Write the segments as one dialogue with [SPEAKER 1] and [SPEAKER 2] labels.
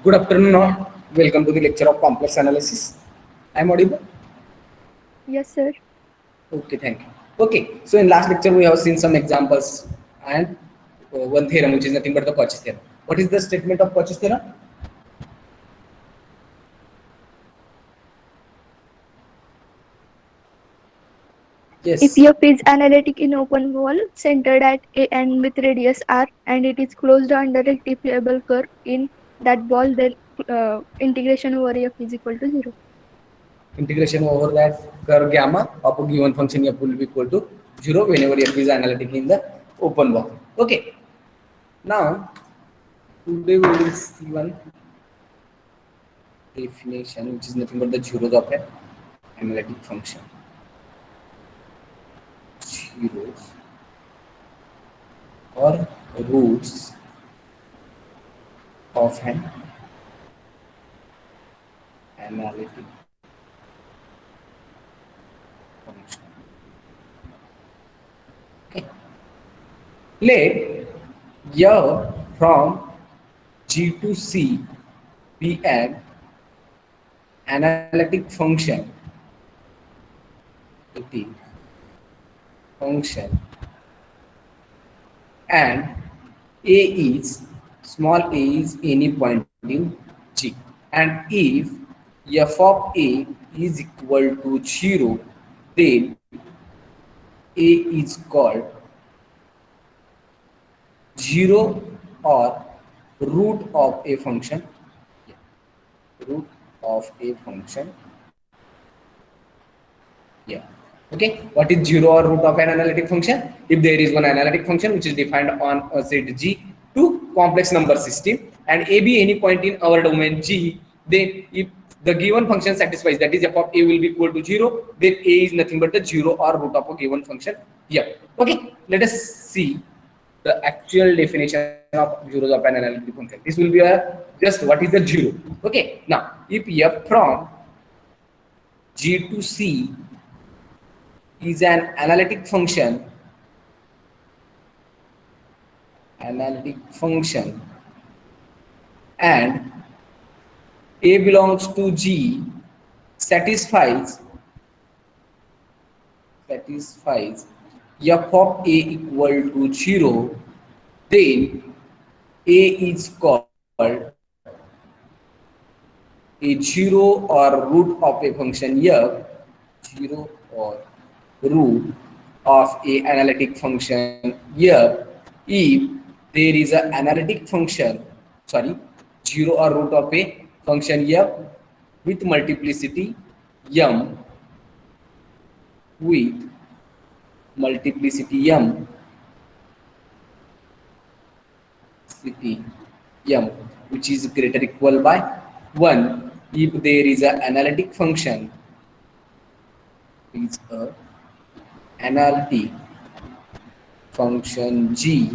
[SPEAKER 1] Good afternoon all. Welcome to the lecture of complex analysis. I am audible?
[SPEAKER 2] Yes, sir.
[SPEAKER 1] Okay, thank you. Okay, so in last lecture we have seen some examples and one theorem which is nothing but the Cauchy's theorem. What is the statement of Cauchy's theorem?
[SPEAKER 2] If
[SPEAKER 1] Yes,
[SPEAKER 2] F is analytic in open wall centered at A and with radius r and it is closed under a rectifiable curve in that ball, then integration over F is equal to 0.
[SPEAKER 1] integration over that curve gamma of a given function f will be equal to 0 whenever f is analytic in the open wall. Okay, now today we will see one definition which is nothing but the zeros of an analytic function. Zeros or roots of an analytic function. Okay. Let y from G to C be an analytic function. It is function and A is small a is any point in G, and if f of a is equal to 0, then a is called 0 or root of a function. Yeah, root of a function. Yeah. Okay. What is 0 or root of an analytic function? If there is one analytic function which is defined on a set G to complex number system and a be any point in our domain G, then if the given function satisfies, that is f of a will be equal to 0, then a is nothing but the 0 or root of a given function here. Okay. Let us see the actual definition of zeros of an analytic function. This will be a just what is the 0. Okay. Now, if f from G to C is an analytic function and a belongs to G satisfies f of a equal to 0, then a is called a 0 or root of a function f, 0 or root of a analytic function f, if there is an analytic function, sorry, 0 or root of a function f with multiplicity m, with multiplicity m, city m, which is greater equal by 1, if there is an analytic function is a analytic function g,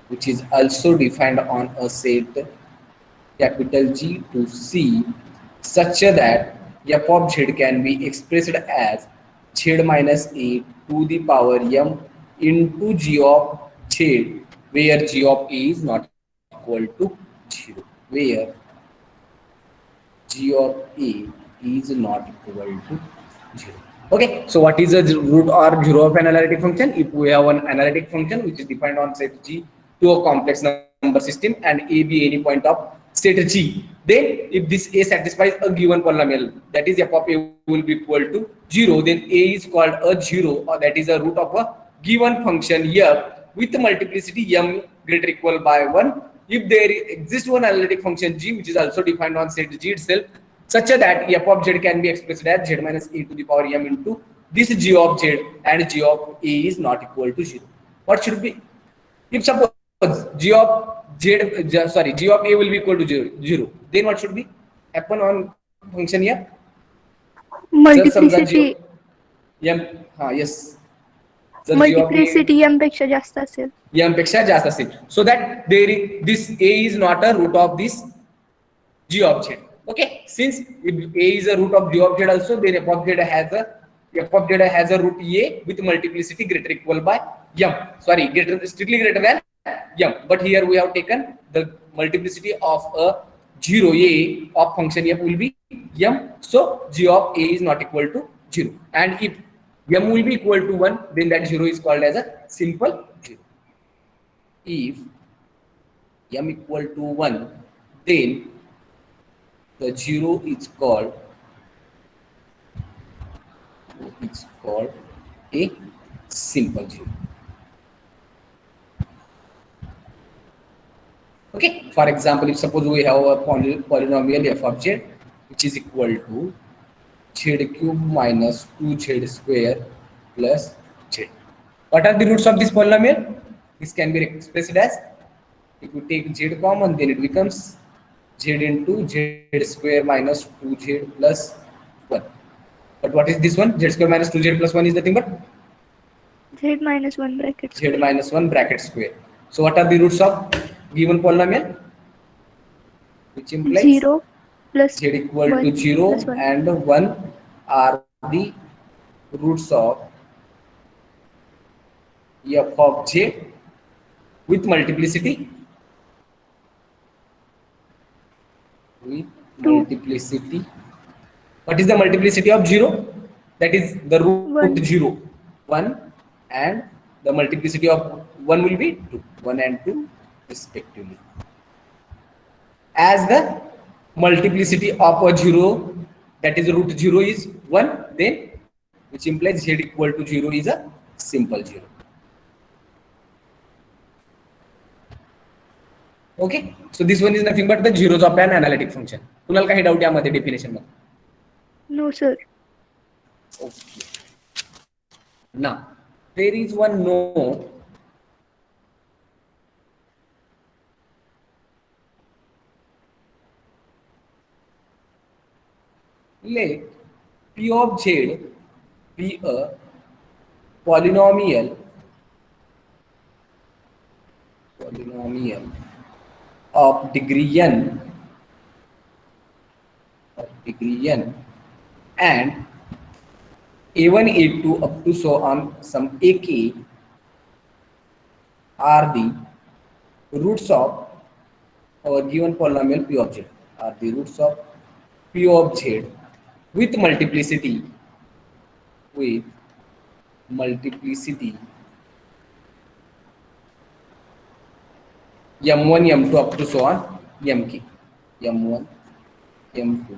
[SPEAKER 1] which is also defined on a set capital G to C, such that f of z can be expressed as z minus a to the power m into g of z, where g of a is not equal to 0, where g of a is not equal to 0. Okay, so what is the root or 0 of an analytic function? If we have an analytic function which is defined on set G to a complex number system and a be any point of set G, then if this a satisfies a given polynomial, that is f of a will be equal to 0, then a is called a 0, or that is a root of a given function f with multiplicity m greater equal by 1, if there exists one analytic function g which is also defined on set G itself, such that f of z can be expressed as z minus a to the power m into this g of z, and g of a is not equal to 0. What should be? If suppose g of a will be equal to 0, then what should be happen on function here? जर समजा g
[SPEAKER 2] Multiplicity
[SPEAKER 1] m, हा yes, जर g of a
[SPEAKER 2] multiplicity m पेक्षा जास्त असेल.
[SPEAKER 1] m पेक्षा जास्त असेल, so that there is, this a is not a root of this g of z. Okay, since if a is a root of g of z also, then f of z has a root a with multiplicity greater equal by m, sorry, strictly greater than m, but here we have taken the multiplicity of a 0 a of function f will be m, so g of a is not equal to 0, and if m will be equal to 1, then that 0 is called as a simple 0. If m equal to 1, then the 0 is called a simple 0. Okay, for example, if suppose we have a polynomial f of z which is equal to z cube minus 2z square plus z. What are the roots of this polynomial? This can be expressed as, if you take z common, then it becomes z into z square minus 2z plus 1. But what is this one? Z square minus 2z plus 1 is nothing but
[SPEAKER 2] z minus 1 bracket
[SPEAKER 1] z
[SPEAKER 2] square.
[SPEAKER 1] minus 1 bracket square. So what are the roots of given polynomial? Which implies
[SPEAKER 2] 0 plus
[SPEAKER 1] z equal
[SPEAKER 2] 1
[SPEAKER 1] to 0
[SPEAKER 2] plus 1.
[SPEAKER 1] and 1 are the roots of f of j with multiplicity
[SPEAKER 2] Two.
[SPEAKER 1] What is the multiplicity of 0? That is the root
[SPEAKER 2] 1.
[SPEAKER 1] 0, 1, and the multiplicity of 1 will be 2, 1 and 2 respectively. As the multiplicity of a 0, that is root 0, is 1, then which implies z equal to 0 is a simple 0. Okay, so this one is nothing but the zeros of an analytic function. कुणाला काही doubt यामध्ये definition मध्ये?
[SPEAKER 2] No, sir.
[SPEAKER 1] Okay. Now there is one note. Let p of z be a polynomial of degree n and a1 a2 up to so on some ak are the roots of our given polynomial p of z, are the roots of p of z with multiplicity m1 m2 up to so on mk, m1 m2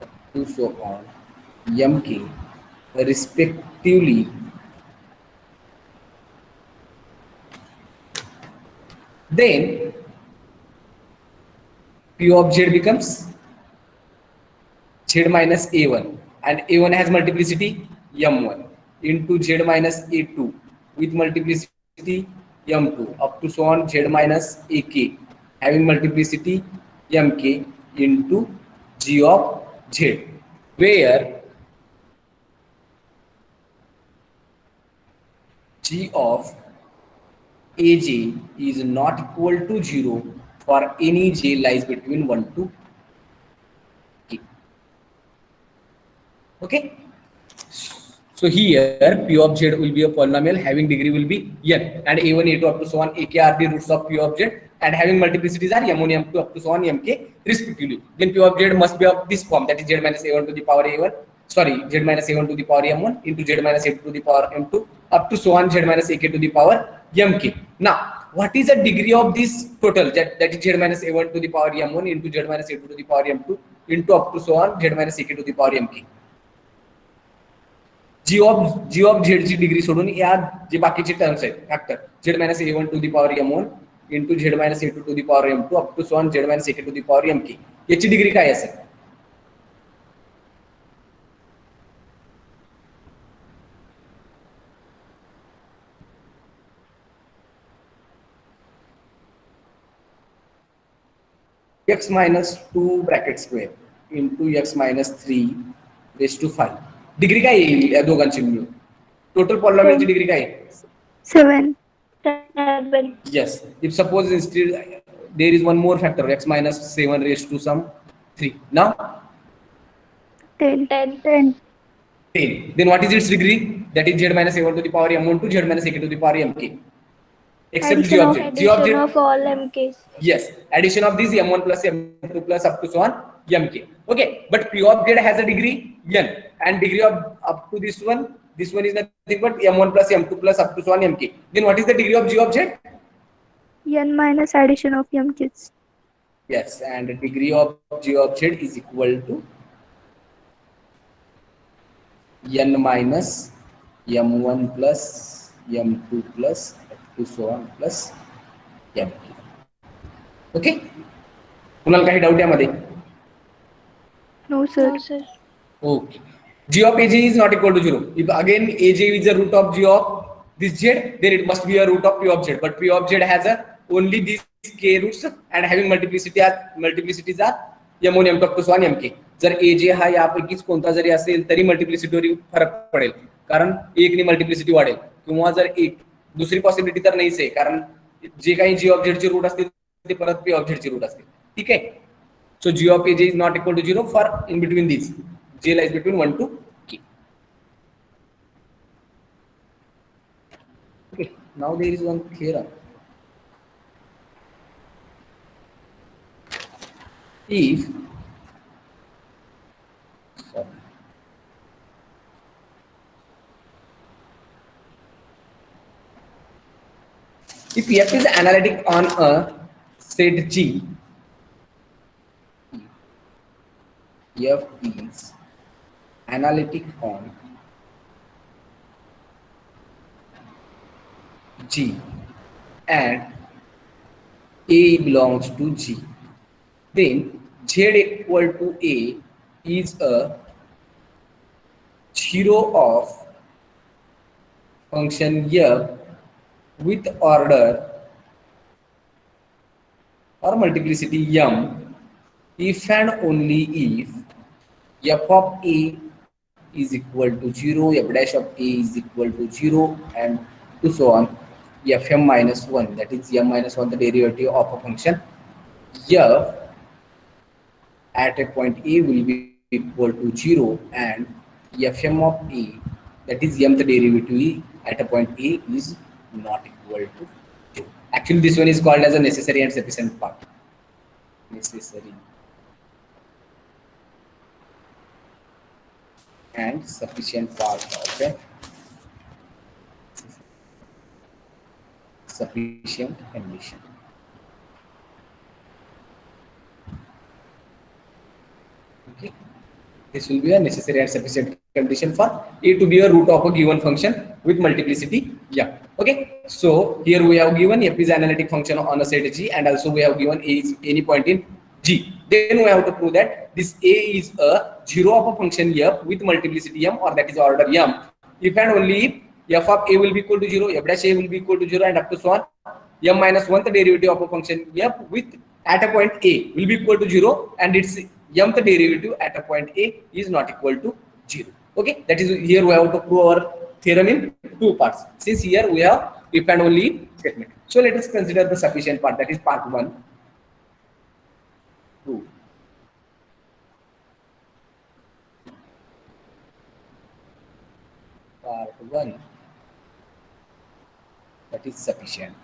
[SPEAKER 1] up to so on mk respectively. Then p of z becomes z minus a1, and a1 has multiplicity m1 into z minus a2 with multiplicity m2 up to so on z minus ak having multiplicity mk into g of z, where g of aj is not equal to 0 for any j lies between 1 to k. Okay, so here p of z will be a polynomial having degree will be n, and a1 a2 up to so on ak are the roots of p of z and having multiplicities are m1 m2 up to so on mk respectively. Then p of z must be of this form, that is z minus a1 to the power a1, sorry, z minus a1 to the power m1 into z minus a2 to the power m2 up to so on z minus ak to the power mk. Now what is the degree of this total, that is z minus a1 to the power m1 into z minus a2 to the power m2 into up to so on z minus ak to the power mk. g of z ची degree सोडून या जे बाकीचे terms आहेत factor z minus a1 to the power m1 into z minus a2 to the power m2 up to so on z minus ak to the power mk, याची degree काय असेल? x minus 2 bracket square into x minus 3 raised to 5. Degree काय येईल या दोघांची मिळून? Total पॉलिनॉमियलची degree काय आहे?
[SPEAKER 2] 7.
[SPEAKER 1] Yes, if suppose instead there is one more factor x minus 7 raised to some 3. Now
[SPEAKER 2] 10.
[SPEAKER 1] 10. Then what is its degree? That is z minus a1 to the power m1 to z minus ak to the power mk. except G
[SPEAKER 2] Addition of
[SPEAKER 1] object. G
[SPEAKER 3] Addition
[SPEAKER 1] object,
[SPEAKER 3] of all MKs.
[SPEAKER 1] yes, addition of these m1 plus m2 plus up to so on mk. Okay, but P object has a degree n, and degree of up to this one is nothing but m1 plus m2 plus up to so on mk. Then what is the degree of G object?
[SPEAKER 2] n minus addition of m kids.
[SPEAKER 1] Yes, and the degree of G object is equal to n minus m1 plus m2 plus up to so on plus mk. Okay, कुणाला काही doubt यामध्ये?
[SPEAKER 2] No sir.
[SPEAKER 3] No, sir.
[SPEAKER 1] Okay. G of AJ is not equal to 0. If again AJ is the root of G of this Z, then it must be a root of P of Z. But P of Z has only these k roots and having multiplicities are m1 m2 up to so on mk. जर AJ हा यापैकीच कोणता जरी असेल तरी मल्टिप्लिसिटीवर फरक पडेल, कारण एक ने मल्टिप्लिसिटी वाढेल, किंवा जर एक दुसरी पॉसिबिलिटी तर नाहीच आहे, कारण जे काही G of Z चे रूट असतील ते परत P of Z चे रूट असतील. ठीक आहे. So G of AJ is not equal to 0 for in between these. J lies between 1 to k. Okay, now there is one theorem. If F is analytic on a set G, F is analytic on G and A belongs to G, then Z equal to A is a zero of function F with order or multiplicity m if and only if f of A is equal to 0, f dash of A is equal to 0, and to so on fm minus 1, that is m minus 1, the derivative of a function f at a point A will be equal to 0, and fm of A, that is mth derivative at a point A, is not equal to 0. Actually this one is called as a necessary and sufficient part. Necessary and sufficient part of a sufficient condition. Okay, this will be a necessary and sufficient condition for A to be a root of a given function with multiplicity m. Okay, so here we have given f is analytic function on a set G, and also we have given A is any point in G. Then we have to prove that this A is a zero of a function f with multiplicity m, or that is order m, if and only if f of A will be equal to 0, f dash A will be equal to 0, and up to so on m minus 1 the derivative of a function f with at a point A will be equal to 0, and its mth derivative at a point A is not equal to 0. Okay, that is here we have to prove our theorem in two parts, since here we have if and only statement. So let us consider the sufficient part, that is part 1. Part 1, that is sufficient.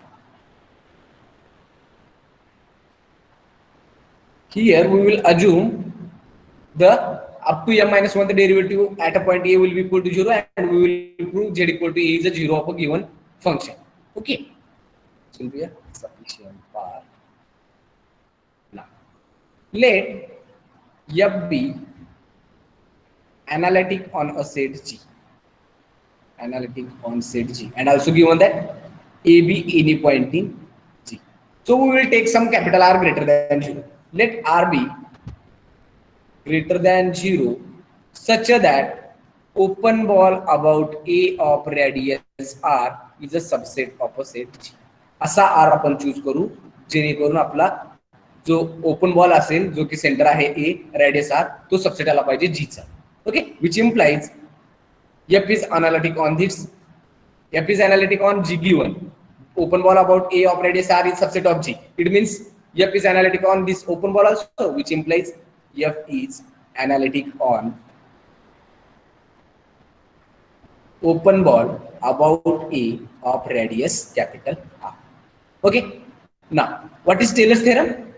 [SPEAKER 1] Here we will assume the up to m minus 1 the derivative at a point A will be equal to 0, and we will prove Z equal to A is a 0 of a given function. Okay, this will be a sufficient part. Now let f be analytic on a set G, analytic on set G, and also given that A be any point in G. So we will take some capital R greater than 0. Let R be greater than 0 such that open ball about A of radius R is a subset of a set G. असा R आपण choose करू जेणेकरून आपला जो open ball असेल जो की centre आहे A, radius R, तो सबसेट आला पाहिजे G चा. Okay, which implies f is analytic on this, f is analytic on G given open ball about A of radius R is subset of G. It means f is analytic on this open ball also, which implies f is analytic on open ball about A of radius capital R. Okay. Now, what is Taylor's theorem?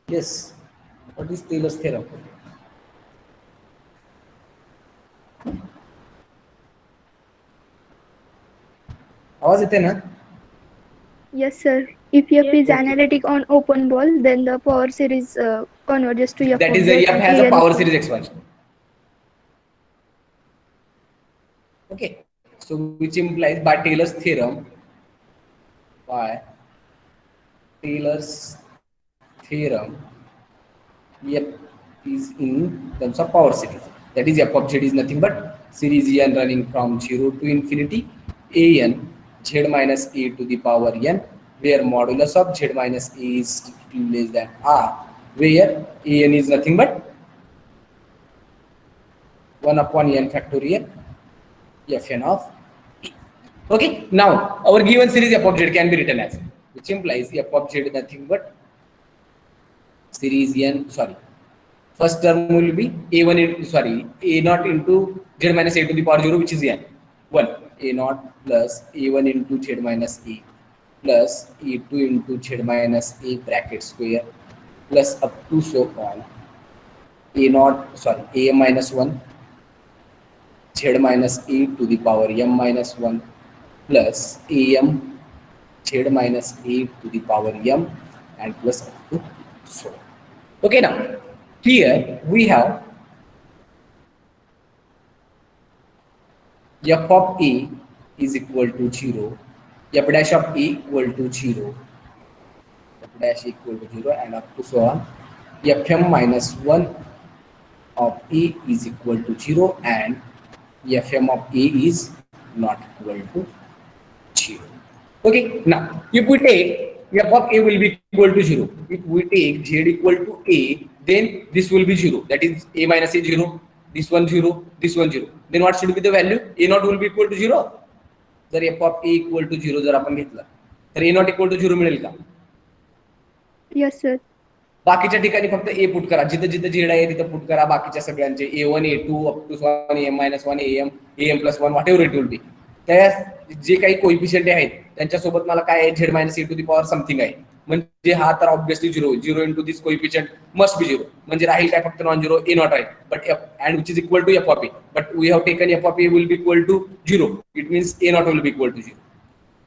[SPEAKER 1] Yes. What is Taylor's theorem? आवाज येते ना?
[SPEAKER 2] Yes, sir. If F is
[SPEAKER 1] Okay.
[SPEAKER 2] analytic on open ball, then the power series converges to F
[SPEAKER 1] That
[SPEAKER 2] of
[SPEAKER 1] is,
[SPEAKER 2] Z
[SPEAKER 1] F
[SPEAKER 2] and
[SPEAKER 1] has a
[SPEAKER 2] AN
[SPEAKER 1] power
[SPEAKER 2] is
[SPEAKER 1] series expansion. Okay. So which implies by Taylor's theorem, F is in terms of power series. That is, F of Z is nothing but series n running from 0 to infinity an z minus a to the power n, where modulus of z minus a is less than r, where an is nothing but 1 upon n factorial fn of e. Okay, now our given series f of z can be written as, which implies f of z nothing but series n, sorry, first term will be a1 into, sorry, a naught into z minus a to the power 0, which is n, 1, a naught plus a1 into z minus a plus a2 into z minus a bracket square plus up to so on a naught, sorry, a minus 1 z minus a to the power m minus 1 plus am z minus a to the power m and plus up to so on. Okay, now here we have f of a is equal to 0, f dash of a equal to 0, f dash equal to 0 and up to so on, fm minus 1 of a is equal to 0 and fm of a is not equal to 0. Okay, now if we take f of a will be equal to 0, if we take z equal to a, then this will be 0, that is a minus a 0, this one 0, this one 0, then what should be the value? A naught will be equal to 0. जर f of a equal to 0 जर आपण घेतला तर a naught equal to 0 मिळेल का?
[SPEAKER 2] yes, sir.
[SPEAKER 1] बाकीच्या ठिकाणी फक्त ए पुट करा, जिथं जिथं झेड आहे तिथं पुट करा बाकीच्या सगळ्यांचे a1 a2 up to 1 am minus 1 am plus 1 whatever it will be. त्या जे काही कोइफिशियंट आहेत त्यांच्यासोबत मला काय आहे, Z minus A to the power something आहे, म्हणजे हा तर obviously 0 into this coefficient must be 0, म्हणजे राहील काय फक्त नॉन 0 ए नॉट राहील, but F and which is equal to F of A, but we have taken F of A will be equal to 0, it means A naught will be equal to 0,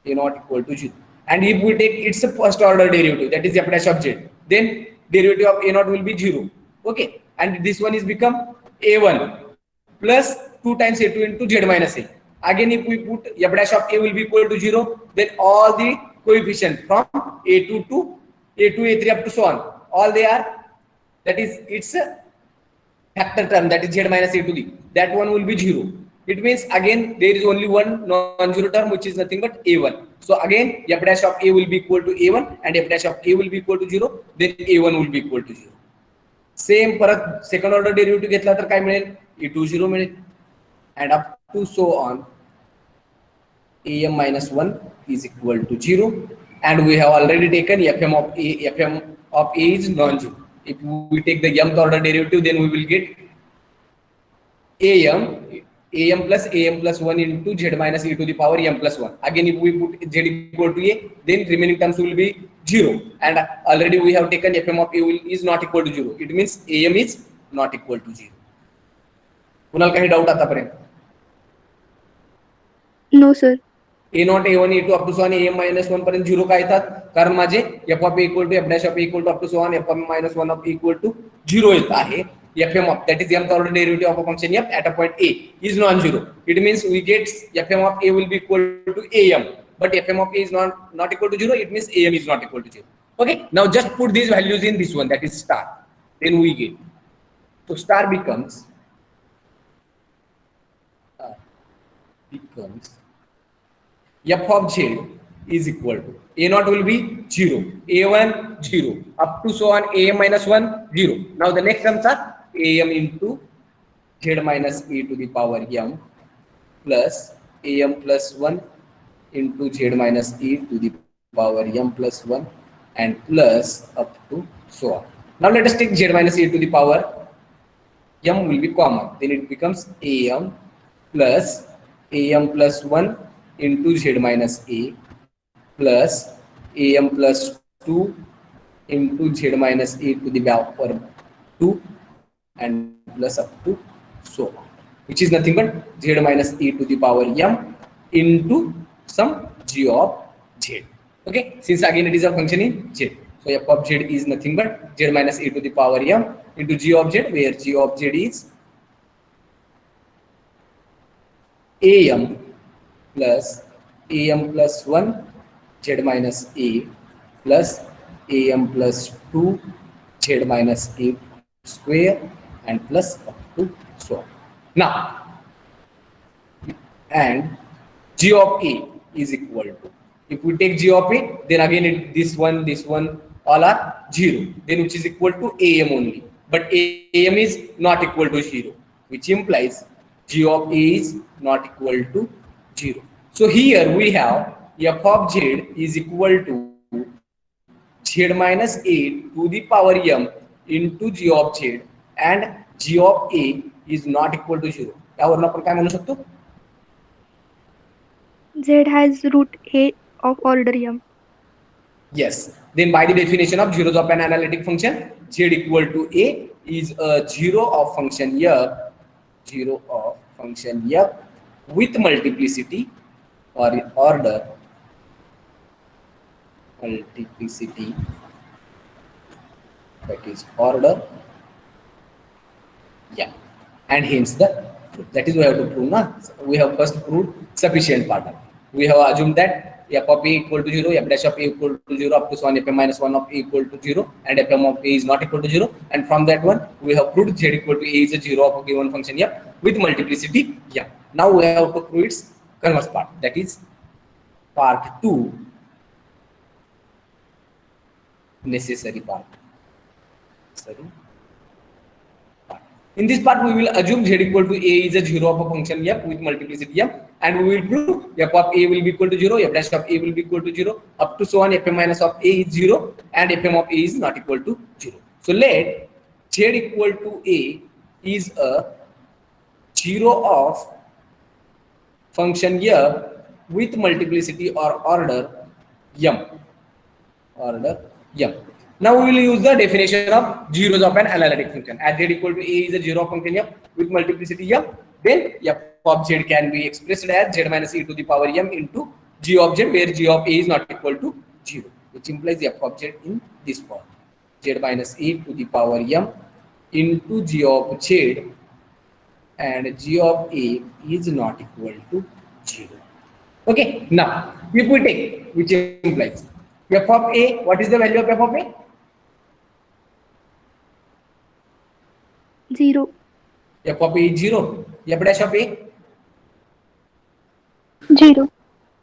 [SPEAKER 1] a naught equal to 0. And if we take its first order derivative, that is f dash of z, then derivative of a naught will be 0. Okay, and this one is become a1 plus 2 times a2 into z minus a. Again, if we put f dash of a will be equal to 0, then all the coefficient from a2 to a2 a3 up to so on, all they are, that is its factor term, that is z minus a to the, that one will be 0. It means again there is only one non-zero term which is nothing but a1. So again f dash of a will be equal to a1 and f dash of a will be equal to 0, then a1 will be equal to 0. Same परत second order derivative घेतला तर काय मिळेल, a2 0 मिळेल and up to so on am minus 1 is equal to 0, and we have already taken fm of a is non-zero. If we take the mth order derivative, then we will get am plus 1 into z minus e to the power m plus 1. Again, if we put z equal to a, then remaining terms will be 0, and already we have taken fm of a is not equal to 0. It means am is not equal to 0. कुणाला काही doubt आतापर्यंत?
[SPEAKER 2] No, sir.
[SPEAKER 1] a naught a1 a2 up to so on am minus 1 पर्यंत 0 का येतात, कारण माझे f of a equal to f dash of a equal to up to so on f minus 1 of equal to 0 येत आहे. fm of, that is mth order derivative of a function f at a point a is non-zero. It means we get fm of a will be equal to am, but fm of a is not equal to 0. It means am is not equal to 0. Okay, now just put these values in this one, that is star, then we get, so star becomes f of z is equal to a naught will be 0, a1 0, up to so on am minus 1 0. Now the next terms are am into z minus a to the power m plus am plus 1 into z minus e to the power m plus 1 and plus up to so on. Now let us take z minus a to the power m will be common, then it becomes am plus 1 into z minus a plus am plus 2 into z minus a to the power 2 and plus up to so on, which is nothing but z minus a to the power m into some g of z. Okay, since again it is a function in z, so f of z is nothing but z minus a to the power m into g of z, where g of z is am plus 1 z minus a plus am plus 2 z minus a square and plus up to so on. Now, and g of a is equal to, if we take g of a, then again this one all are 0, then which is equal to am only, but am is not equal to 0, which implies g of a is not equal to 0. So here we have f of z is equal to z minus a to the power m into g of z, and g of a is not equal to 0. यावरून आपण काय म्हणू शकतो?
[SPEAKER 2] Z has root a of order m.
[SPEAKER 1] Yes. Then by the definition of zeros of an analytic function, z equal to a is a zero of function f with multiplicity or order multiplicity, that is order m, and hence the proof. That is we have to prove now. We have first proved sufficient part. We have assumed that f of a equal to 0, f dash of a equal to 0 up to so on fm minus 1 of a equal to 0, and fm of a is not equal to 0, and from that one we have proved z equal to a is a 0 of a given function f with multiplicity m. Now we have to prove its converse part, that is part 2, necessary part. In this part, we will assume z equal to a is a 0 of a function f with multiplicity m, and we will prove f of a will be equal to 0, f dash of a will be equal to 0, up to so on fm minus of a is 0, and fm of a is not equal to 0. So let z equal to a is a 0 of function f with multiplicity or order m. Now we will use the definition of zeros of an analytic function. As z equal to a is a 0 of function f with multiplicity m, then f of z can be expressed as z minus e to the power m into g of z, where g of a is not equal to 0, which implies f of z in this form, z minus e to the power m into g of z, and g of a is not equal to 0. Okay, now if we take, which implies f of a, what is the value of f of a?
[SPEAKER 2] 0.
[SPEAKER 1] f of a is 0. f dash of a?
[SPEAKER 2] 0.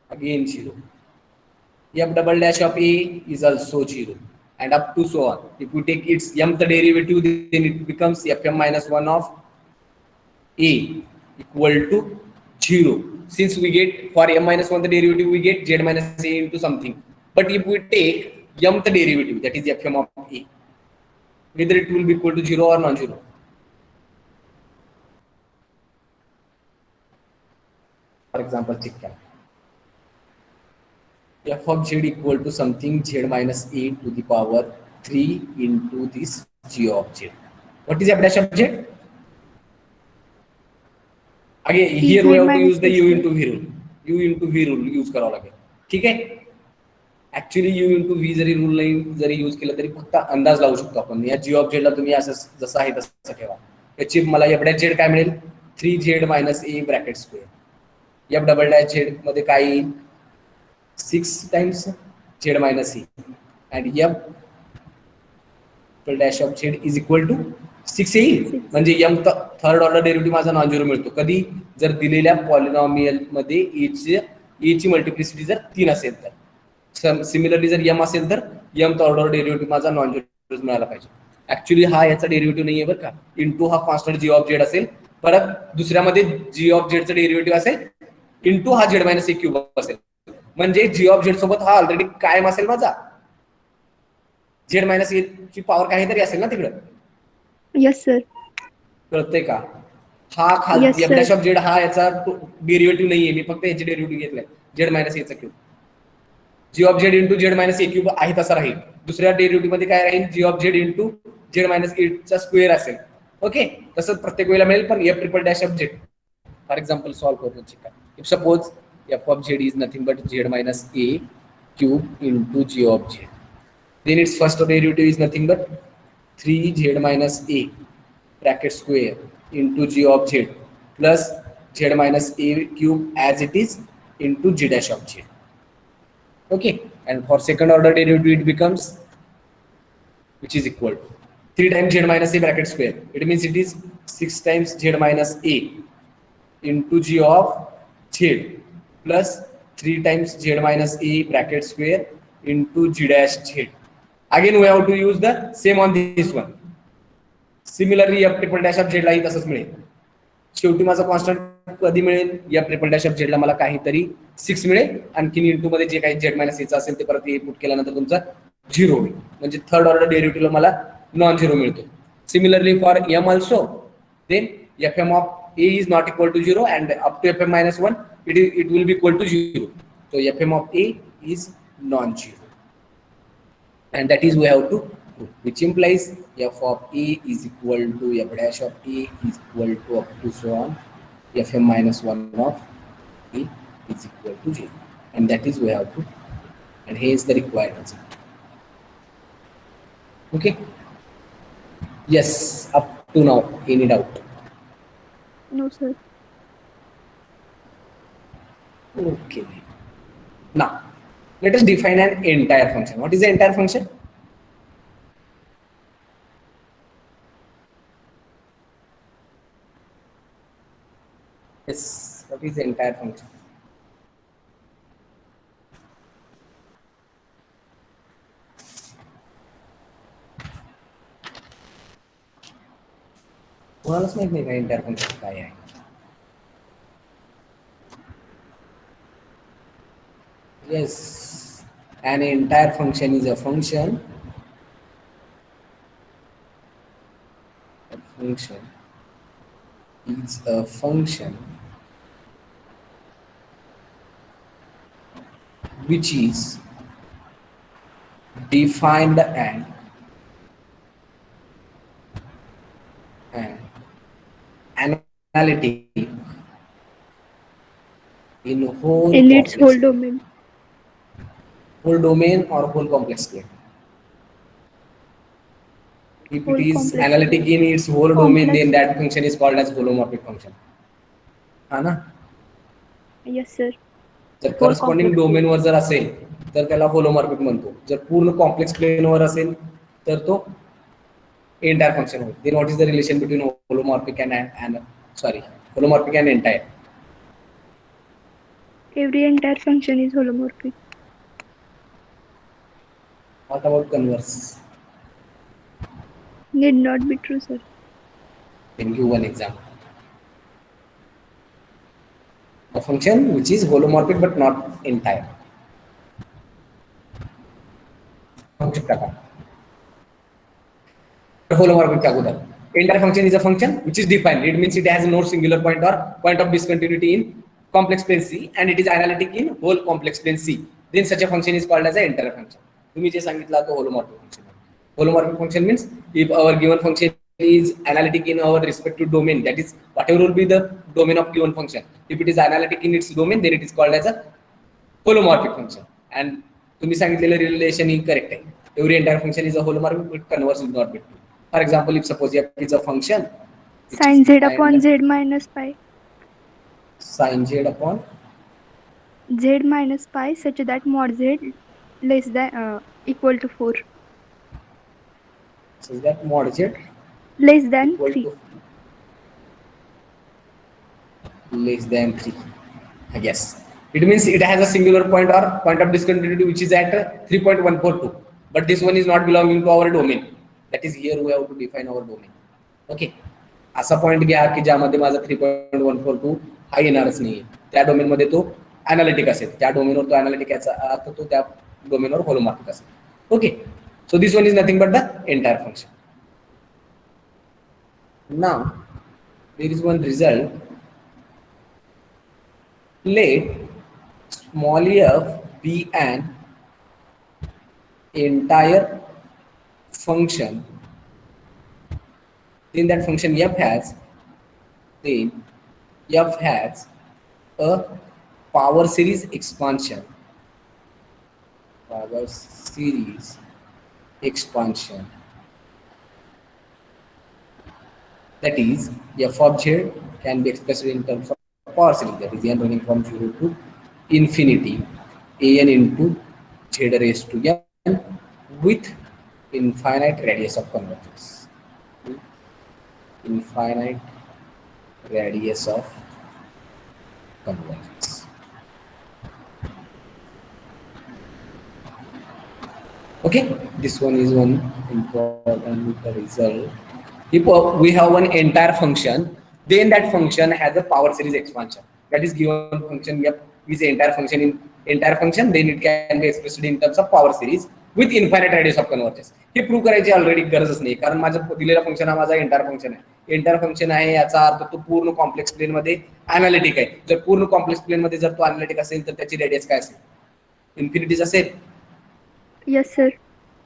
[SPEAKER 1] Again 0. f double dash of a is also 0, and up to so on. If we take its mth derivative, then it becomes fm minus 1 of a equal to 0. Since we get for m minus 1 the derivative, we get z minus a into something. But if we take mth derivative, that is fm of a, whether it will be equal to 0 or non-zero. For example, check f of z equal to something z minus a to the power 3 into this g of z. What is f dash of z? Again, here we have to use the u into v rule. u into v rule use करावं लागेल. ठीक आहे. Actually u into v जरी rule नाही जरी use केलं तरी फक्त अंदाज लावू शकतो आपण. या g of z ला तुम्ही असं जसं आहे तसं ठेवा. याची मला f dash z काय मिळेल? 3z minus a bracket square. f double dash z मध्ये काय येईल? 6 times z minus a, and f dash of z is equal to 6 येईल. म्हणजे m थर्ड ऑर्डर डेरिव्हेटिव्ह माझा नॉन झिरो मिळतो. कधी? जर दिलेल्या पॉलिनॉमियल मध्ये a ची मल्टिप्लिसिटी जर 3 असेल तर. सिमिलरली जर m असेल तर mth ऑर्डर डेरिव्हेटिव्ह माझा नॉन झिरो मिळाला पाहिजे. ऍक्च्युअली हा याचा डेरिव्हेटिव्ह नाहीये बरं का. इंटू हा कॉन्स्टंट g ऑफ z असेल, परत दुसऱ्यामध्ये g ऑफ z चं डेरिव्हेटिव्ह असेल, इंटू हा z मायनस a क्यूब असेल. म्हणजे g ऑफ z सोबत हा ऑलरेडी कायम असेल माझा. z मायनस a ची पॉवर काहीतरी असेल ना तिकडे.
[SPEAKER 2] Yes, sir.
[SPEAKER 1] कळतंय का? हा खाल
[SPEAKER 2] Yes,
[SPEAKER 1] F
[SPEAKER 2] sir.
[SPEAKER 1] Dash of Z हा याचा डेरिव्हेटिव्ह नाहीये, मी फक्त याचे डेरिव्हेटिव्ह घेतलाय, झेड मायनस एचा cube. G of Z into Z minus A cube आहे तसा राहील. दुसऱ्या डेरिव्हेटिव्ह मध्ये काय राहील, G of Z into Z minus एचा स्क्वेअर असेल. ओके, तसंच प्रत्येक वेळेला मिळेल, पण F triple dash of Z for example solve करून चेक करा. If suppose F of Z is nothing but Z minus A cube into G of Z, then its first derivative is nothing but 3z minus a bracket square into g of z plus z minus a cube as it is into g dash of z. Okay, and for second order derivative it becomes, which is equal to 3 times z minus a bracket square, it means it is 6 times z minus a into g of z plus 3 times z minus a bracket square into g dash z. Again we have to use the same on this one. Similarly f triple dash of z लाही तसंच मिळेल. शेवटी माझा constant कधी मिळेल, f triple dash of झेडला मला काहीतरी 6 मिळेल, आणखी इंटू मध्ये जे काही झेड मायनस एचा असेल ते परत पुट केल्यानंतर तुमचा 0 होईल, म्हणजे थर्ड ऑर्डर डेरिव्हेटिव्हला मला नॉन झिरो मिळतो. Similarly for m also, then fm of a is not equal to 0 and up to fm minus 1 it will be equal to 0. So fm of a is non-zero. And that is we have to prove, which implies f of a is equal to f dash of a is equal to up to so on fm minus 1 of a is equal to 0, and that is we have to, and here is the required result. Okay, yes, up to now any doubt?
[SPEAKER 2] No, sir.
[SPEAKER 1] Okay, now let us define an entire function. What is the entire function? Yes, what is the entire function? कोणालाच माहित नाही का entire function काय आहे? Yes, an entire function is a function. A function is a function which is defined and analytic in whole
[SPEAKER 2] In its
[SPEAKER 1] complex
[SPEAKER 2] whole domain.
[SPEAKER 1] whole domain or whole complex plane. If
[SPEAKER 2] Whole
[SPEAKER 1] it is
[SPEAKER 2] complex
[SPEAKER 1] analytic
[SPEAKER 2] plane.
[SPEAKER 1] in its whole domain,
[SPEAKER 2] Complex.
[SPEAKER 1] then that function is called as holomorphic function. है ना?
[SPEAKER 2] Yes, sir.
[SPEAKER 1] जर
[SPEAKER 2] Whole
[SPEAKER 1] corresponding
[SPEAKER 2] complex
[SPEAKER 1] domain
[SPEAKER 2] plane.
[SPEAKER 1] वर जर असेल तर त्याला holomorphic म्हणतो. जर पूर्ण कॉम्प्लेक्स प्लेन वर असेल तर तो एंटायर फंक्शन होईल. Then what is the relation between holomorphic and holomorphic and entire?
[SPEAKER 2] Every entire function is holomorphic.
[SPEAKER 1] What about converse?
[SPEAKER 2] Need not be true, sir.
[SPEAKER 1] Can give one example. A function which is holomorphic but not entire. Function टाका. Holomorphic टाकू द्या. Entire function is a function which is defined. It means it has no singular point or point of discontinuity in complex plane C, and it is analytic in whole complex plane C. Then such a function is called as an entire function. तुम्ही जे सांगितलं तो holomorphic function. Holomorphic function means if our given function is analytic in our respective domain, that is whatever will be the domain of given function. If it is analytic in its domain, then it is called as a holomorphic function. And तुम्ही सांगितलेलं relation ही correct आहे. Every entire function is a holomorphic, but converse is not true. For example, if suppose f is a function
[SPEAKER 2] Sin z upon z minus pi.
[SPEAKER 1] sin z upon
[SPEAKER 2] Z minus pi such that mod z less than equal to 4.
[SPEAKER 1] so that mod z
[SPEAKER 2] Less than
[SPEAKER 1] equal
[SPEAKER 2] 3.
[SPEAKER 1] to less than 3. Yes, it means it has a singular point or point of discontinuity which is at 3.142, but this one is not belonging to our domain. That is here we have to define our domain. Okay, असा point घ्या की ज्यामध्ये माझा 3.142 हा येणारच नाही. त्या domain मध्ये तो अनालिटिक असेल, त्या डोमेनवर तो अनालिटिक याचा अर्थ तो त्या डोमेनवर होलोमॉर्फिक असेल. Okay, so this one is nothing but the entire function. Now there is one result. Let small f be an entire function, then that function f has a power series expansion. Power series expansion. That is, f of z can be expressed in terms of power series. That is n running from 0 to infinity, an into z raised to n with infinite radius of convergence. Infinite radius of convergence. Okay, this one is one important result. If we have one entire function, then that function has a power series expansion. That is, given function f is an entire function, then it can be expressed in terms of power series with infinite radius of convergence. हे prove करायची already गरजच नाही, कारण माझं दिलेला function हा माझा entire function आहे. एंटायर फंक्शन आहे याचा अर्थ तो पूर्ण कॉम्प्लेक्स प्लेन मध्ये अनालिटिक आहे. जर पूर्ण कॉम्प्लेक्स प्लेन मध्ये जर तो अनालिटिक असेल तर त्याची रेडियस काय असेल? इन्फिनिटीज असेल.
[SPEAKER 2] Yes, sir.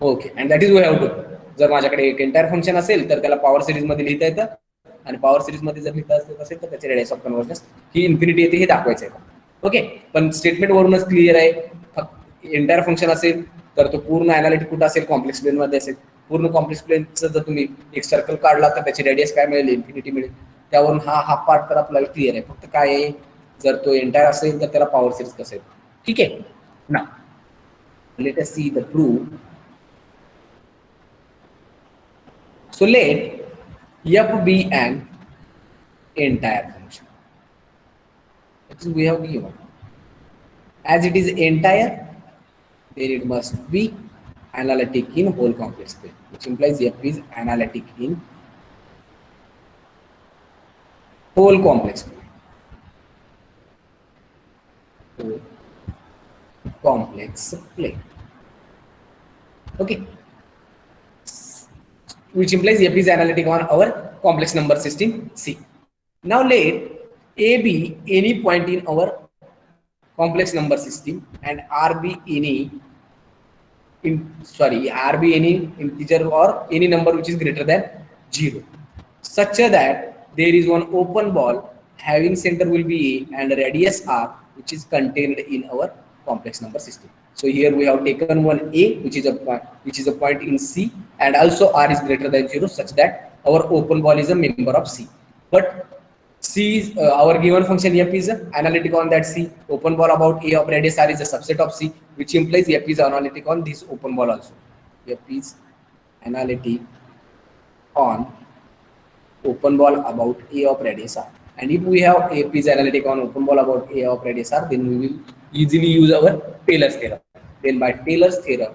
[SPEAKER 1] Okay, and that is we have to. जर माझ्याकडे एक एंटायर फंक्शन असेल तर त्याला पॉवर सिरीज मध्ये लिहिता येतं, आणि पॉवर सिरीज मध्ये जर लिहिता असेल तर त्याची radius of convergence he infinity येते हे दाखवायचं आहे. ओके, पण स्टेटमेंट वरूनच क्लिअर आहे. फक्त एंटायर फंक्शन असेल तर तो पूर्ण अनालिटिक कुठं असेल? कॉम्प्लेक्स प्लेन मध्ये असेल. पूर्ण कॉम्प्लेक्स प्लेनचं जर तुम्ही एक सर्कल काढला तर त्याची रेडियस काय मिळेल? इन्फिनिटी मिळेल. त्यावरून हा पार्ट तर आपल्याला क्लिअर आहे. फक्त काय आहे, जर तो एंटायर असेल तर त्याला पॉवर सिरीज कसेल. ठीक आहे ना. Late us see the proof. So let f be an entire function. That is, we have given. As it is entire, then it must be analytic in whole complex plane, which implies f is analytic in whole complex plane. Whole complex plane. Okay. Which implies f is analytic on our complex number system C. Now let A be any point in our complex number system and R be any integer or any number which is greater than 0, such that there is one open ball having center will be A and radius R, which is contained in our complex number system. So here we have taken one A, which is a point in C, and also R is greater than 0, such that our open ball is a member of C. But C is our given function f is analytic on that C. Open ball about A of radius R is a subset of C, which implies f is analytic on this open ball also. F is analytic on open ball about A of radius R. And if we have f is analytic on open ball about A of radius R, then we will easily use our Taylor's theorem. Then by Taylor's theorem,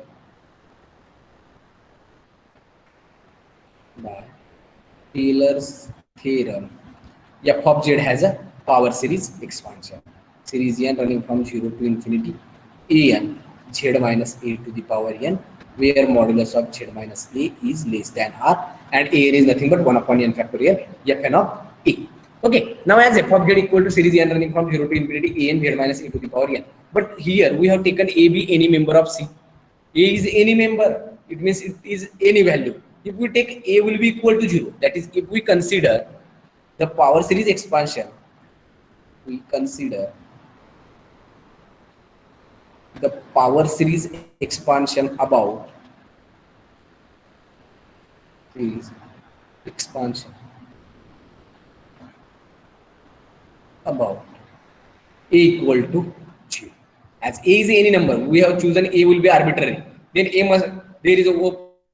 [SPEAKER 1] f of z has a power series expansion. Series n running from 0 to infinity an z minus a to the power n, where modulus of z minus a is less than r, and an is nothing but 1 upon n factorial fn of a. Okay, now as f of z equal to series n running from 0 to infinity an z minus a to the power n. But here we have taken a be any member of C. A is any member, it means it is any value. If we take a will be equal to 0, that is, if we consider the power series expansion, we consider the power series expansion about a equal to 0. As a is any number, we have chosen a will be arbitrary. Then there is a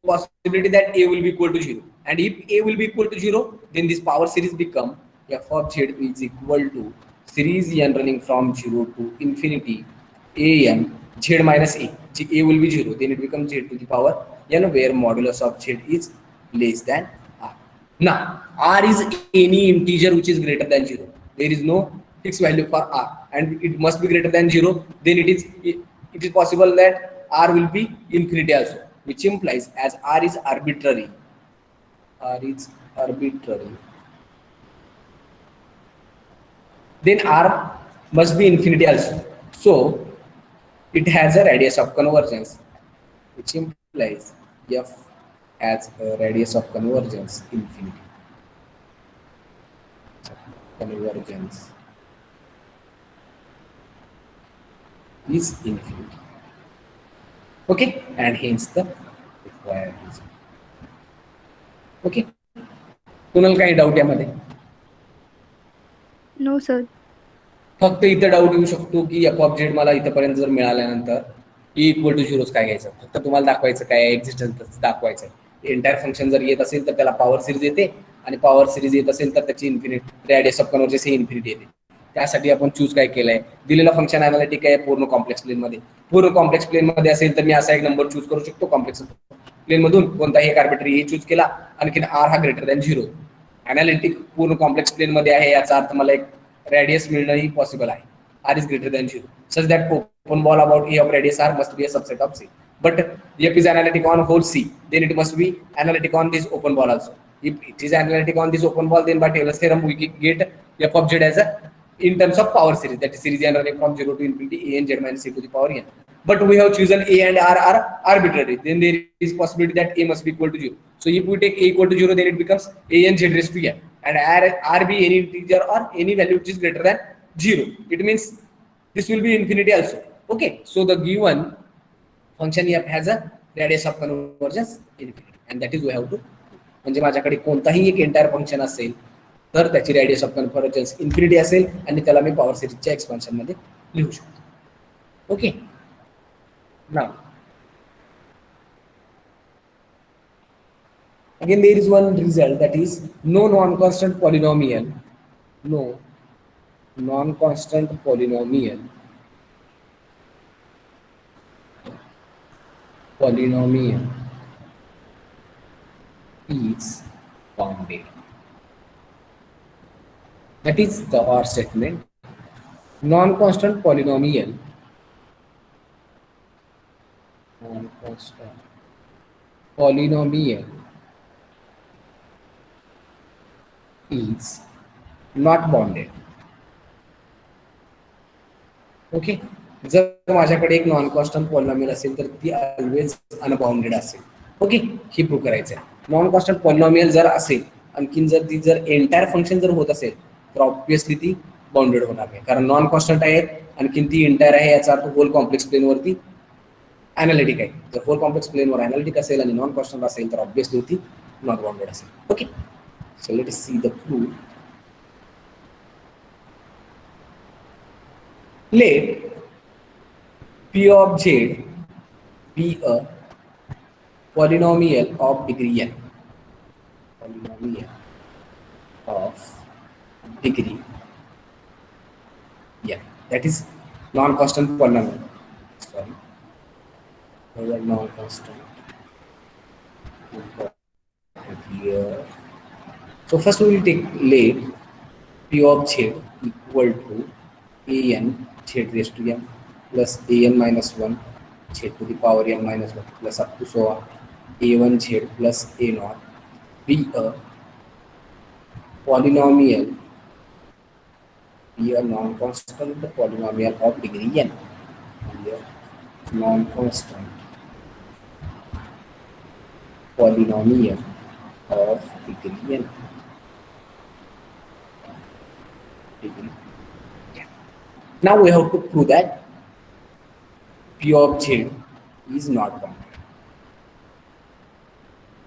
[SPEAKER 1] possibility that a will be equal to 0. And if a will be equal to 0, then this power series become f of z is equal to series n running from 0 to infinity an z minus a. A will be 0, then it becomes z to the power n, where modulus of z is less than r. Now r is any integer which is greater than 0. There is no fixed value for r, and it must be greater than 0. Then it is possible that r will be infinity also, which implies as r is arbitrary, then r must be infinity also. So it has a radius of convergence, which implies f has a radius of convergence infinity. Convergence is infinity. Okay, and hence the required result. Okay, कुणाला काही doubt यामध्ये?
[SPEAKER 2] No, sir.
[SPEAKER 1] फक्त इथं doubt येऊ शकतो की F of Z मला इथंपर्यंत जर मिळाल्यानंतर ई इक्वल टू झिरोच काय घ्यायचं, फक्त तुम्हाला दाखवायचं काय एक्झिस्टन्स दाखवायचं. एंटायर फंक्शन जर येत असेल तर त्याला पॉवर सिरीज येते, आणि पॉवर सिरीज येत असेल तर त्याची infinity radius of convergence he infinity येते. त्यासाठी आपण चूज काय केलंय, दिलेला फंक्शन अनालिटिक आहे पूर्ण कॉम्प्लेक्स प्लेनमध्ये. पूर्ण कॉम्प्लेक्स प्लेनमध्ये असेल तर मी असा एक नंबर चूज करू शकतो कॉम्प्लेक्स प्लेन मधून, कोणताही एक आर्बिट्ररी चूज केला, आणखीन आर हा ग्रेटर दॅन झिरो. अनालिटिक पूर्ण कॉम्प्लेक्स प्लेन मध्ये आहे, याचा अर्थ मला एक radius मिळणंही पॉसिबल आहे. R is greater than 0, such that open ball about A of radius R must be a subset of C. But if is analytic on whole C, then it must be analytic on this open ball also. If it is analytic on this open ball, then by Taylor's theorem we can get f of z as a in terms of power series, that is series n running from 0 to infinity a n z minus a to the power n. But we have chosen A and R are arbitrary, then there is possibility that A must be equal to 0. So if we take A equal to 0, then it becomes A n z raised to n, and R be any integer or any value which is greater than 0. It means this will be infinity also. Okay, so the given function f has a radius of convergence infinity, and that is we have to. म्हणजे माझ्याकडे कोणताही एक entire function असेल तर त्याची radius of convergence infinity असेल, आणि त्याला मी पॉवर सिरीजच्या एक्सपान्शन मध्ये लिहू शकतो. Okay, now again there is one result, that is no non-constant polynomial is bounded. That is the OR statement. Non-constant polynomial is not bounded. Okay, जर माझ्याकडे एक non constant polynomial असेल तर ती ऑलवेज अनबाउंडेड असेल. ओके, हे prove करायचं आहे. Non constant polynomial जर असेल, आणखीन जर ती जर एंटायर फंक्शन जर होत असेल तर ऑब्विसली ती बाउंडेड होणार नाही, कारण नॉन कॉन्स्टंट आहेत आणखीन ती एंटायर आहे, याचा अर्थ होल कॉम्प्लेक्स प्लेनवरती अनालिटिक आहे. जर होल कॉम्प्लेक्स प्लेनवर अनालिटिक असेल आणि नॉन कॉन्स्टंट असेल तर ऑब्विसली ती नॉट बाउंडेड असेल. Okay, so let us see the proof. Let P of Z be a polynomial of degree n. Polynomial of degree n. That is non-constant polynomial. Sorry, non-constant. Here. So first we will take let P of Z equal to an z raised to m plus an minus 1 z to the power n minus 1 plus up to so on a1 z plus a naught be a polynomial, be a non-constant polynomial of degree n. Be a non-constant polynomial of degree n. Now we have to prove that P of Z is not bounded.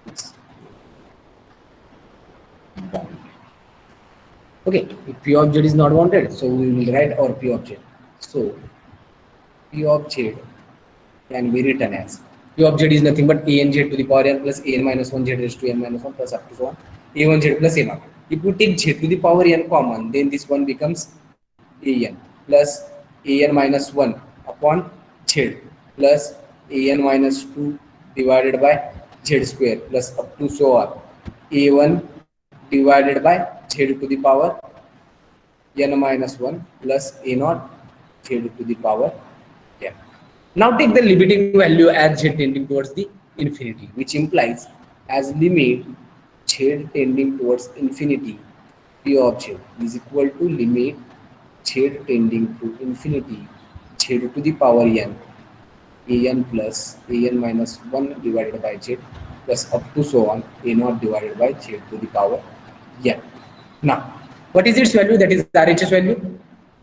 [SPEAKER 1] It's bounded. Okay, if P of Z is not bounded, so we will write our P of Z. So P of Z can be written as P of Z is nothing but a n z to the power n plus a n minus 1 z raised to n minus 1 plus up to so on a1 z plus a naught. If we take z to the power n common, then this one becomes a n plus an minus 1 upon z plus an minus 2 divided by z square plus up to so on a1 divided by z to the power n minus 1 plus a naught z to the power n. Now take the limiting value as z tending towards the infinity, which implies as limit z tending towards infinity P of z is equal to limit z tending to infinity z to the power n an plus an minus 1 divided by z plus up to so on a naught divided by z to the power n. Now, what is its value? That is RHS value.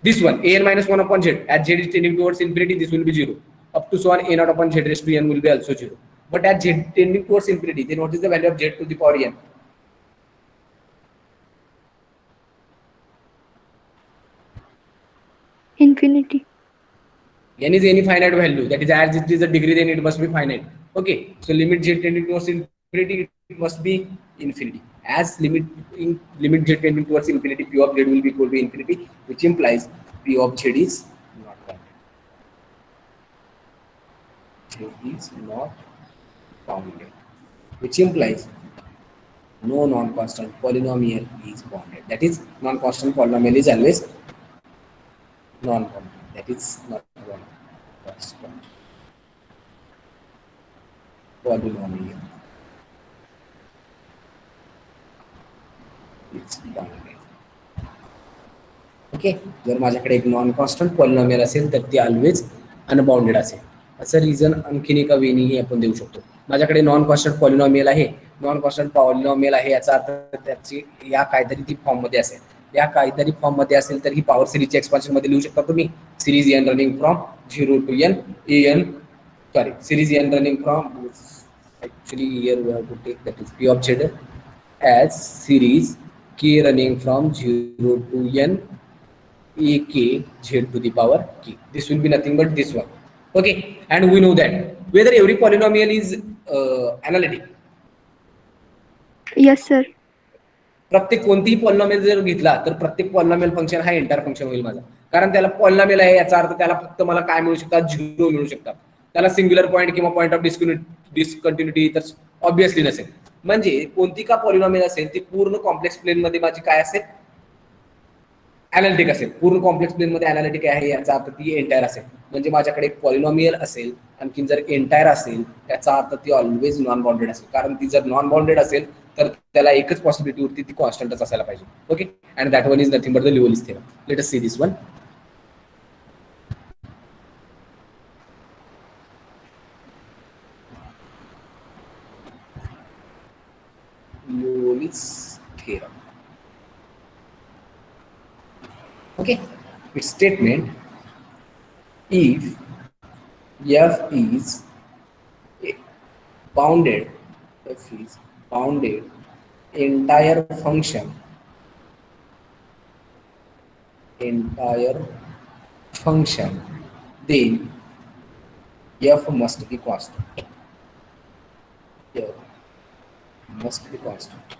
[SPEAKER 1] This one, an minus 1 upon z. As z is tending towards infinity, this will be 0. Up to so on, a naught upon z raised to n will be also 0. But as z tending towards infinity, then what is the value of z to the power n?
[SPEAKER 2] Infinity.
[SPEAKER 1] N is any finite value. That is, as it is a degree, then it must be finite. Okay. So limit z tending towards infinity, it must be infinity. As limit z tending towards infinity, p of z will be equal to infinity, which implies p of z is not bounded. Z is not bounded, which implies no non-constant polynomial is bounded. That is, non-constant polynomial is always non-bounded. That is not one constant polynomial. It's bounded. Okay. जर माझ्याकडे एक non constant polynomial असेल तर ती always unbounded असेल. असं reason आणखीन एका वेनीही आपण देऊ शकतो. माझ्याकडे नॉन कॉन्स्टंट पॉलिनॉमियल आहे, नॉन कॉन्स्टंट पॉलिनॉमियल आहे, याचा अर्थ त्याची या काहीतरी ती फॉर्म मध्ये असेल. या काहीतरी फॉर्म मध्ये असेल तर ही पॉवर सिरीजच्या एक्सपान्शन मध्ये लिहू शकता तुम्ही. Series N running from 0 to n an, sorry, series n running from, actually here we have to take that is p of z as series k running from 0 to n a k z to the power k. This will be nothing but this one. Okay, and we know that whether every polynomial is analytic.
[SPEAKER 2] Yes, sir.
[SPEAKER 1] प्रत्येक कोणतीही polynomial जर घेतला तर प्रत्येक polynomial function हा entire function होईल माझा. कारण त्याला पॉलिनॉमियल आहे याचा अर्थ त्याला फक्त मला काय मिळू शकतात, 0 मिळू शकतात. त्याला सिंग्युलर पॉईंट किंवा पॉईंट ऑफ डिस्कंटिन्युटी तर ऑब्विसली नसेल. म्हणजे कोणती का पॉलिनॉमियल असेल ती पूर्ण कॉम्प्लेक्स प्लेन मध्ये माझी काय असेल, अनालिटिक असेल. पूर्ण कॉम्प्लेक्स प्लेन मध्ये अनालिटिक आहे याचा अर्थ ती एंटायर असेल. म्हणजे माझ्याकडे एक पॉलिनॉमियल असेल आणखी जर एंटायर असेल याचा अर्थ ती ऑलवेज नॉन बाउंडेड असेल. कारण ती जर नॉन बाउंडेड असेल तर त्याला एकच पॉसिबिलिटी उरते, ती कॉन्स्टंटच असायला पाहिजे. Okay, and that one is nothing but the Liouville theorem. Let us see this one. Liouville theorem. Okay, its statement: if f is bounded, entire function then f must be constant. F must be constant.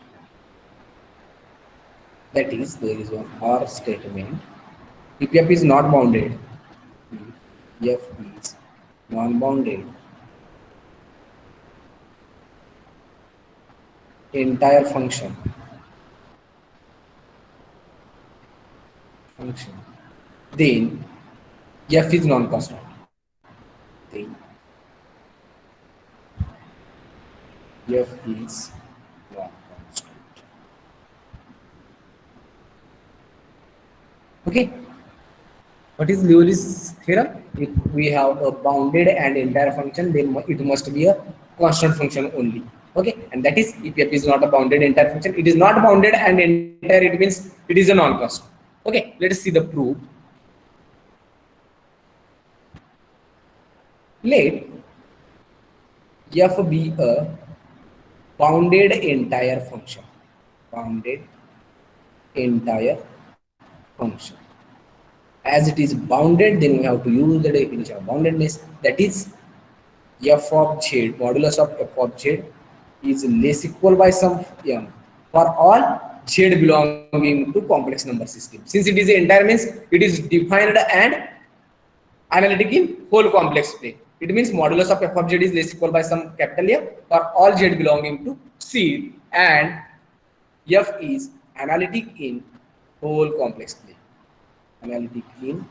[SPEAKER 1] That is, there is one or statement. If f is not bounded, if f is non-bounded, entire function then f is non-constant. Then f is non-constant. Okay, what is Liouville's theorem? If we have a bounded and entire function, then it must be a constant function only. Okay, and that is, if f is not a bounded entire function, it is not bounded and entire, it means it is a non-constant. Okay, let us see the proof. Let f be a bounded entire function. Bounded entire function. As it is bounded, then we have to use the definition of boundedness. That is, f of z, modulus of f of z is less equal by some m for all z belonging to complex number system. Since it is an entire, means it is defined and analytic in whole complex plane. It means modulus of f of z is less equal by some capital M for all z belonging to C, and f is analytic in whole complex plane. Analytic in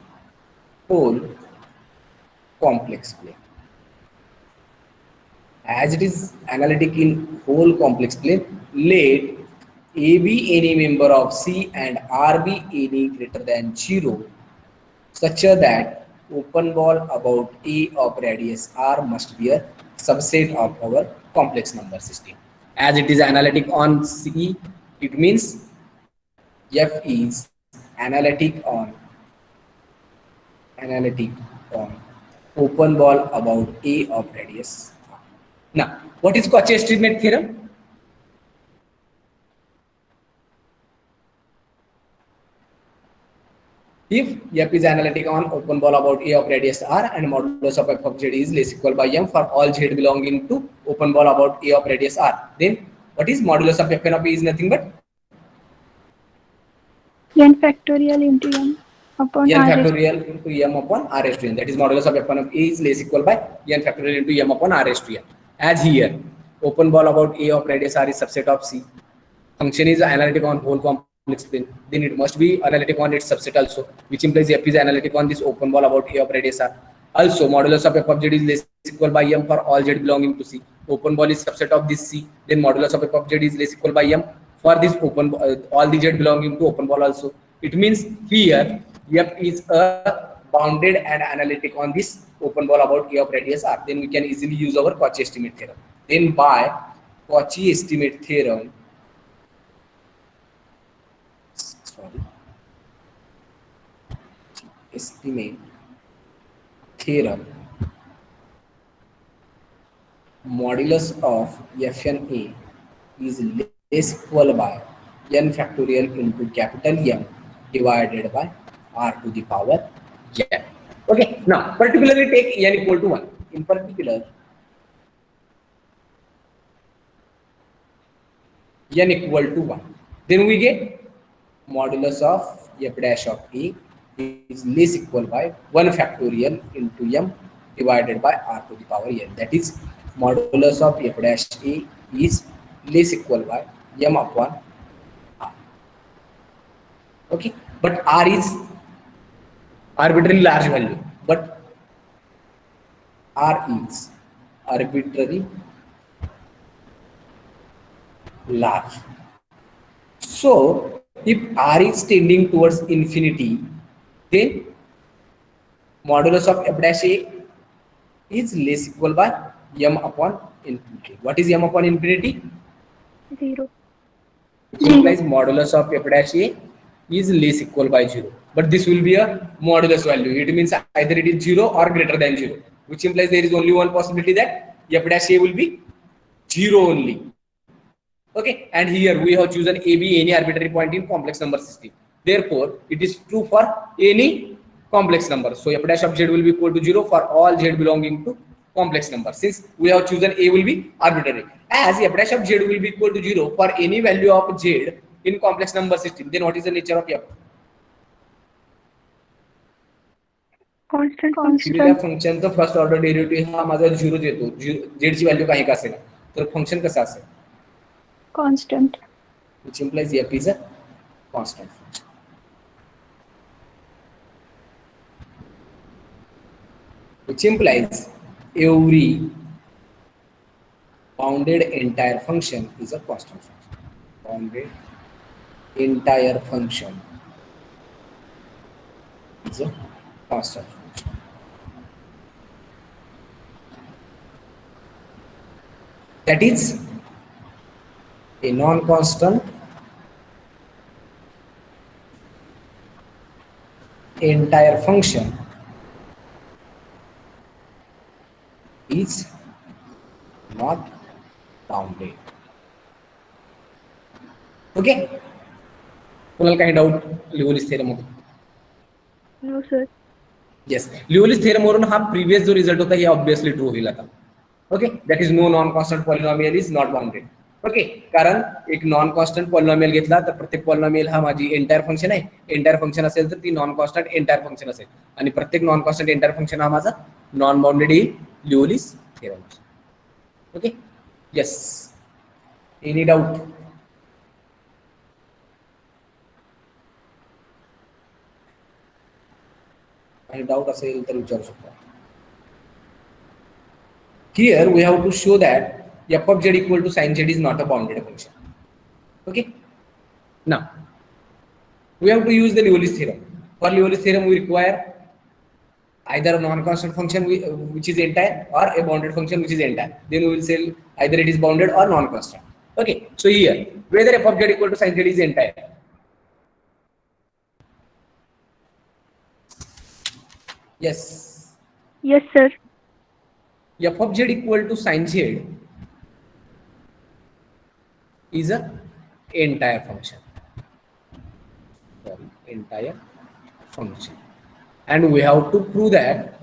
[SPEAKER 1] whole complex plane. As it is analytic in whole complex plane, let A be any member of C and R be any greater than 0, such that open ball about A of radius R must be a subset of our complex number system. As it is analytic on C, it means F is analytic on open ball about A of radius. Now, what is Cauchy estimate theorem? If F is analytic on open ball about A of radius R and modulus of f of z is less equal by m for all z belonging to open ball about A of radius R, then what is modulus of Fn of A is nothing but
[SPEAKER 2] n factorial into m upon
[SPEAKER 1] n
[SPEAKER 2] r raised
[SPEAKER 1] factorial into m upon r raised to n. That is modulus of Fn of A is less equal by n factorial into m upon r raised to n. As here, open ball about A of radius R is subset of C. Function is analytic on whole complex plane, then it must be analytic on its subset also, which implies F is analytic on this open ball about A of radius R. Also, modulus of f of z is less equal by m for all z belonging to C. Open ball is subset of this C, then modulus of f of z is less equal by m for this open all the z belonging to open ball also. It means here F is a bounded and analytic on this open ball about A of radius R. Then we can easily use our Cauchy estimate theorem. Then by Cauchy estimate theorem, estimate theorem, modulus of Fna is less equal by n factorial into capital M divided by r to the power n. Okay, now particularly take n equal to 1. In particular, n equal to 1. Then we get modulus of f dash of A is less equal by 1 factorial into m divided by r to the power n. That is modulus of f dash A is less equal by m upon r. Okay, but r is arbitrarily large value, but r is arbitrary large. So if r is tending towards infinity, then modulus of f dash A is less equal by m upon infinity. What is m upon infinity?
[SPEAKER 2] 0.
[SPEAKER 1] It implies modulus of f dash A is less equal by 0. But this will be a modulus value. It means either it is 0 or greater than 0, which implies there is only one possibility that f dash A will be 0 only. Okay, and here we have chosen a be any arbitrary point in complex number system. Therefore, it is true for any complex number. So f dash of z will be equal to 0 for all z belonging to complex number. Since we have chosen a will be arbitrary, as f dash of z will be equal to 0 for any value of z in complex number system, then what is the nature of f?
[SPEAKER 2] Constant
[SPEAKER 1] दिलेल्या
[SPEAKER 2] function.
[SPEAKER 1] फंक्शनचा first order derivative हा माझा 0 येतो. z ची value काही का असेल तर फंक्शन कसं असेल?
[SPEAKER 2] Constant.
[SPEAKER 1] Which implies f is a constant function. Which implies every bounded entire function is a constant function. Bounded entire function is a constant function. That is a non-constant entire function is not bounded. Okay, कोणाला काही doubt लिओलिस theorem मध्ये?
[SPEAKER 2] No, sir.
[SPEAKER 1] Yes, लिओलिस theorem वरून हा previous जो result होता हे obviously true होईल आता. Okay, that is no non constant polynomial is not bounded. Okay, कारण एक नॉन कॉन्स्टंट पॉलिनॉमियल घेतला तर प्रत्येक पॉलिनॉमियल हा माझी एंटायर फंक्शन आहे. एंटायर फंक्शन असेल तर ती नॉन कॉन्स्टंट एंटायर फंक्शन असेल आणि प्रत्येक नॉन कॉन्स्टंट एंटायर फंक्शन हा माझा नॉन बाउंडेड येईल Liouville theorem. Okay, yes, any doubt? काही डाऊट असेल तर विचारू शकता. Here we have to show that f of z equal to sin z is not a bounded function. Okay. Now we have to use the Lioulis theorem. For Lioulis theorem, we require either a non-constant function which is entire or a bounded function which is entire. Then we will say either it is bounded or non-constant. Okay, so here whether f of z equal to sin z is entire. Yes,
[SPEAKER 2] Yes, sir.
[SPEAKER 1] f of z equal to sin z is a entire function. Sorry, entire function, and we have to prove that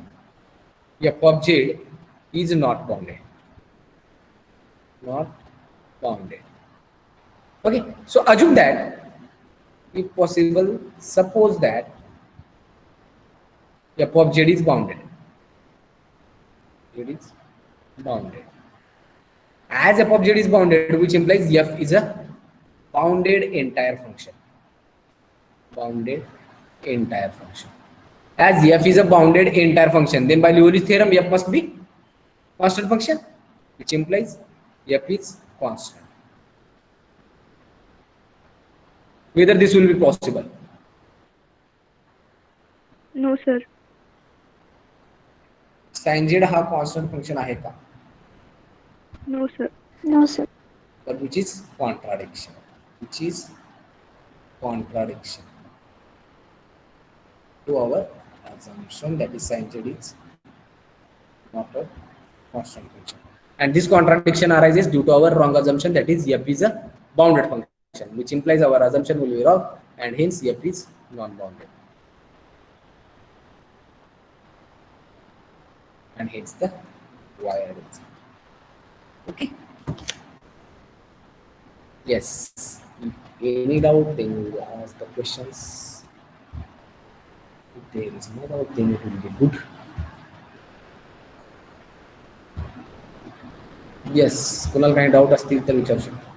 [SPEAKER 1] f of z is not bounded. Not bounded. Okay, so assume that, if possible, suppose that f of z is bounded. It is bounded. As f of z is bounded, which implies f is a bounded entire function. Bounded entire function. As f is a bounded entire function, then by Liouville's theorem, f must be constant function, which implies f is constant. Whether this will be possible?
[SPEAKER 2] No, sir.
[SPEAKER 1] Sin z हा constant function आहे का?
[SPEAKER 2] No, sir.
[SPEAKER 3] No, sir.
[SPEAKER 1] But which is contradiction. Which is contradiction to our assumption that is sin z is not a constant function. And this contradiction arises due to our wrong assumption that is f is a bounded function, which implies our assumption will be wrong, and hence f is non-bounded. And hence the wired example. Okay. Yes. Any doubt, then you will ask the questions. If there is no doubt, then it will be good. Yes. Kunal, काही doubt असतील तर विचारू शकतो.